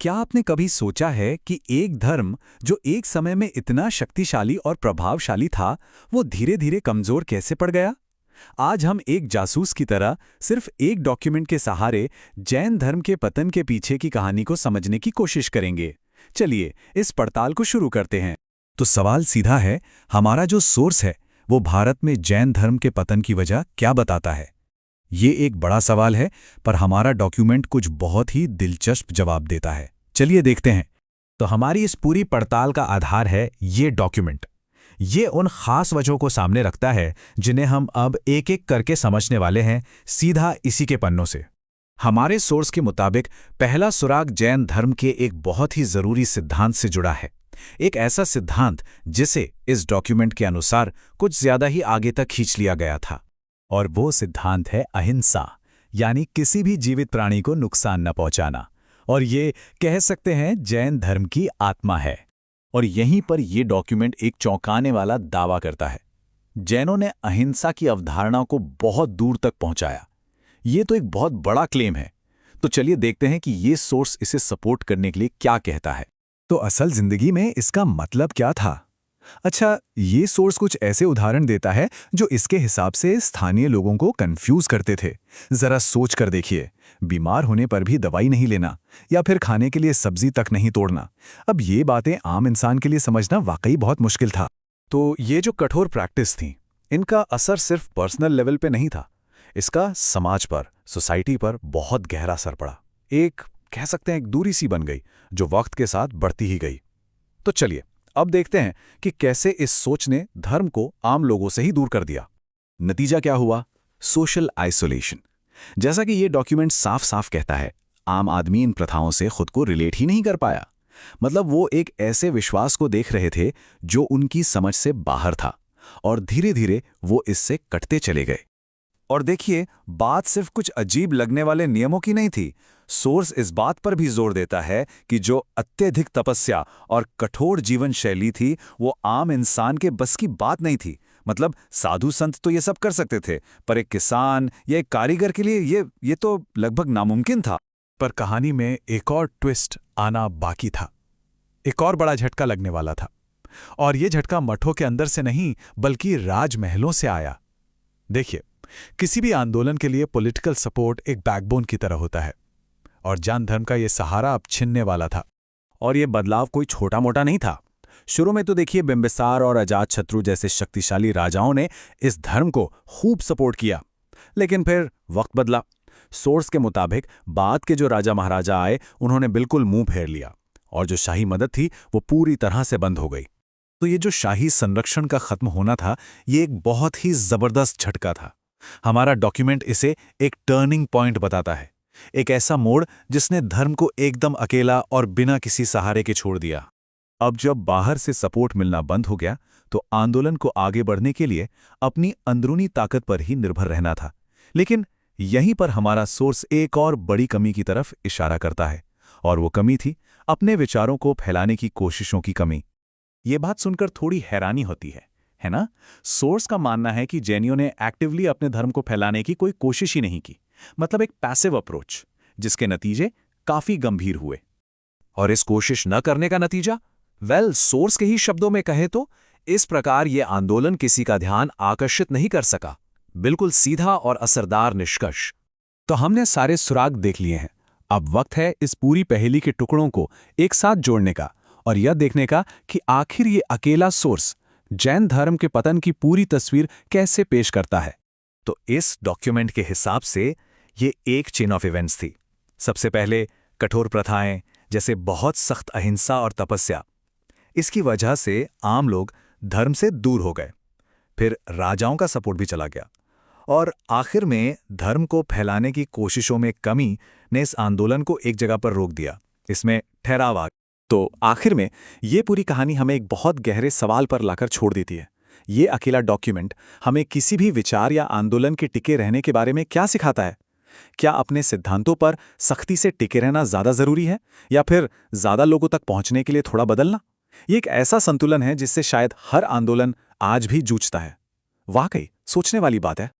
क्या आपने कभी सोचा है कि एक धर्म जो एक समय में इतना शक्तिशाली और प्रभावशाली था, वो धीरे-धीरे कमजोर कैसे पड़ गया? आज हम एक जासूस की तरह सिर्फ एक डॉक्यूमेंट के सहारे जैन धर्म के पतन के पीछे की कहानी को समझने की कोशिश करेंगे। चलिए, इस पड़ताल को शुरू करते हैं। तो सवाल सीधा है, हमारा जो सोर्स है, वो भारत में जैन धर्म के पतन की वजह क्या बताता है? ये एक बड़ा सवाल है, पर हमारा डॉक्यूमेंट कुछ बहुत ही दिलचस्प जवाब देता है। चलिए देखते हैं। तो हमारी इस पूरी पड़ताल का आधार है ये डॉक्यूमेंट। ये उन खास वजहों को सामने रखता है जिन्हें हम अब एक एक करके समझने वाले हैं, सीधा इसी के पन्नों से। हमारे सोर्स के मुताबिक पहला सुराग जैन धर्म के एक बहुत ही जरूरी सिद्धांत से जुड़ा है। एक ऐसा सिद्धांत जिसे इस डॉक्यूमेंट के अनुसार कुछ ज्यादा ही आगे तक खींच लिया गया था। और वो सिद्धांत है अहिंसा, यानी किसी भी जीवित प्राणी को नुकसान न पहुंचाना। और ये कह सकते हैं जैन धर्म की आत्मा है। और यहीं पर ये डॉक्यूमेंट एक चौंकाने वाला दावा करता है। जैनों ने अहिंसा की अवधारणा को बहुत दूर तक पहुंचाया। ये तो एक बहुत बड़ा क्लेम है। तो चलिए देखते हैं कि ये सोर्स इसे सपोर्ट करने के लिए क्या कहता है। तो असल जिंदगी में इसका मतलब क्या था? अच्छा, ये सोर्स कुछ ऐसे उदाहरण देता है जो इसके हिसाब से स्थानीय लोगों को कंफ्यूज करते थे। जरा सोच कर देखिए, बीमार होने पर भी दवाई नहीं लेना, या फिर खाने के लिए सब्जी तक नहीं तोड़ना। अब ये बातें आम इंसान के लिए समझना वाकई बहुत मुश्किल था। तो ये जो कठोर प्रैक्टिस थी, इनका असर सिर्फ पर्सनल लेवल पे नहीं था, इसका समाज पर, सोसाइटी पर बहुत गहरा असर पड़ा। एक कह सकते हैं एक दूरी सी बन गई जो वक्त के साथ बढ़ती ही गई। तो चलिए अब देखते हैं कि कैसे इस सोच ने धर्म को आम लोगों से ही दूर कर दिया। नतीजा क्या हुआ? Social isolation. जैसा कि ये डॉक्यूमेंट साफ साफ कहता है, आम आदमी इन प्रथाओं से खुद को रिलेट ही नहीं कर पाया। मतलब वो एक ऐसे विश्वास को देख रहे थे जो उनकी समझ से बाहर था, और धीरे धीरे वो इससे कटते चले गए। और देखिए, बात सिर्फ कुछ अजीब लगने वाले नियमों की नहीं थी। सोर्स इस बात पर भी जोर देता है कि जो अत्यधिक तपस्या और कठोर जीवन शैली थी, वो आम इंसान के बस की बात नहीं थी। मतलब साधु संत तो ये सब कर सकते थे, पर एक किसान या एक कारीगर के लिए ये तो लगभग नामुमकिन था। पर कहानी में एक और ट्विस्ट आना बाकी था। एक और बड़ा झटका लगने वाला था, और ये झटका मठों के अंदर से नहीं बल्कि राजमहलों से आया। देखिए, किसी भी आंदोलन के लिए पॉलिटिकल सपोर्ट एक बैकबोन की तरह होता है, और जैन धर्म का ये सहारा अब छिनने वाला था। और ये बदलाव कोई छोटा मोटा नहीं था। शुरू में तो देखिए, बिंबिसार और अजातशत्रु जैसे शक्तिशाली राजाओं ने इस धर्म को खूब सपोर्ट किया, लेकिन फिर वक्त बदला। सोर्स के मुताबिक बाद के जो राजा महाराजा आए, उन्होंने बिल्कुल मुंह फेर लिया, और जो शाही मदद थी वो पूरी तरह से बंद हो गई। तो ये जो शाही संरक्षण का खत्म होना था, ये एक बहुत ही जबरदस्त झटका था। हमारा डॉक्यूमेंट इसे एक टर्निंग पॉइंट बताता है, एक ऐसा मोड़ जिसने धर्म को एकदम अकेला और बिना किसी सहारे के छोड़ दिया। अब जब बाहर से सपोर्ट मिलना बंद हो गया, तो आंदोलन को आगे बढ़ने के लिए अपनी अंदरूनी ताकत पर ही निर्भर रहना था। लेकिन यहीं पर हमारा सोर्स एक और बड़ी कमी की तरफ इशारा करता है, और वो कमी थी अपने विचारों को फैलाने की कोशिशों की कमी। ये बात सुनकर थोड़ी हैरानी होती है ना? सोर्स का मानना है कि जैनियों ने एक्टिवली अपने धर्म को फैलाने की कोई कोशिश ही नहीं की, मतलब एक पैसिव अप्रोच, जिसके नतीजे काफी गंभीर हुए। और इस कोशिश न करने का नतीजा, सोर्स के ही शब्दों में कहें तो इस प्रकार ये आंदोलन किसी का ध्यान आकर्षित नहीं कर सका। बिल्कुल सीधा और असरदार निष्कर्ष। तो हमने सारे सुराग देख लिए हैं। अब वक्त है इस पूरी पहेली के टुकड़ों को एक साथ जोड़ने का, और यह देखने का कि आखिर ये अकेला सोर्स जैन धर्म के पतन की पूरी तस्वीर कैसे पेश करता है। तो इस डॉक्यूमेंट के हिसाब से ये एक चेन ऑफ इवेंट्स थी। सबसे पहले कठोर प्रथाएं, जैसे बहुत सख्त अहिंसा और तपस्या, इसकी वजह से आम लोग धर्म से दूर हो गए। फिर राजाओं का सपोर्ट भी चला गया, और आखिर में धर्म को फैलाने की कोशिशों में कमी ने इस आंदोलन को एक जगह पर रोक दिया। इसमें ठहराव आ गया। तो आखिर में ये पूरी कहानी हमें एक बहुत गहरे सवाल पर लाकर छोड़ देती है। ये अकेला डॉक्यूमेंट हमें किसी भी विचार या आंदोलन के टिके रहने के बारे में क्या सिखाता है? क्या अपने सिद्धांतों पर सख्ती से टिके रहना ज्यादा जरूरी है, या फिर ज्यादा लोगों तक पहुंचने के लिए थोड़ा बदलना? ये एक ऐसा संतुलन है जिससे शायद हर आंदोलन आज भी जूझता है। वाकई सोचने वाली बात है।